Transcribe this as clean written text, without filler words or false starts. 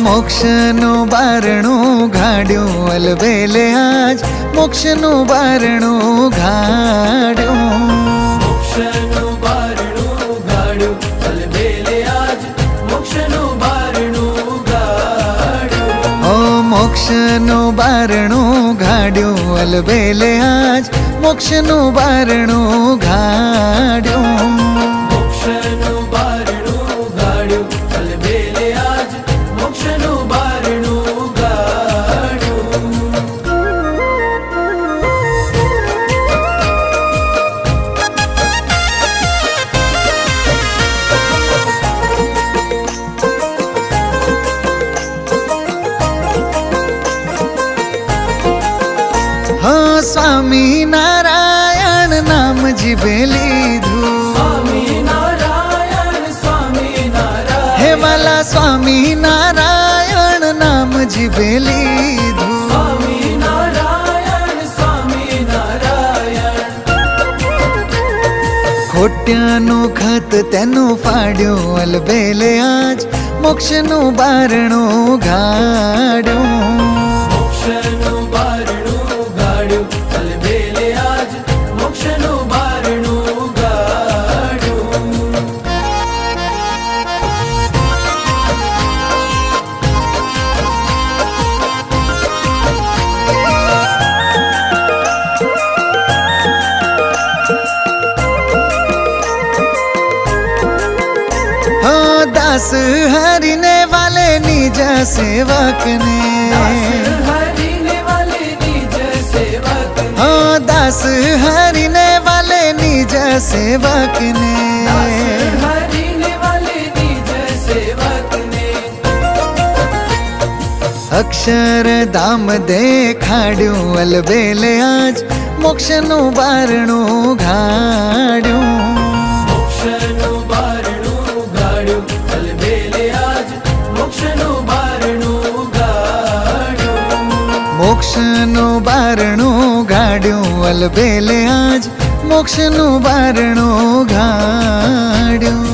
મોક્ષનું બારણું ઘાડ્યું અલબેલે આજ મોક્ષનું બારણું ઘાડ્યું. મોક્ષનું બારણું ગાડ્યું અલબેલે આજ મોક્ષનું બારણું ગાડ્યું. ઓ મોક્ષનું બારણું ઘાડ્યું અલબેલે આજ મોક્ષનું બારણું ઘાડ્યું. મોક્ષનું બારણું ગાડ્યું અલબેલે આજ મોક્ષનું બારણું ગાડ્યું. હા સ્વામી નારાયણ નામ જીભે લીધું. સ્વામિનારાયણ સ્વામિનારાયણ હે વાલા સ્વામી નારાયણ નામ જીભે લીધું. સ્વામિનારાયણ સ્વામિનારાયણ. ખોટ્યાનું ખત તેનું ફાડ્યું અલબેલે આજ મોક્ષનું બારણું ઘાડ્યું. મોક્ષનું બારણું ગાડ્યું અલબેલે આજ મોક્ષનું બારણું ગાડ્યું. હા દાસ હરિને વાલે નિજ સેવકને. હરિને વાલે નિજ સેવક હા દાસ હરિને વાલે નિજ સેવકને. હરિને વાલે નિજ સેવકને. અક્ષરધામ દેખાડ્યું અલબેલે આજ મોક્ષનું બારણું ઘાડ્યું. મોક્ષનું બારણું ગાડ્યું અલબેલે આજ મોક્ષનું બારણું ગાડ્યું. મોક્ષનું બારણું ઘાડ્યું અલબેલે આજ મોક્ષનું બારણું ઘાડ્યું.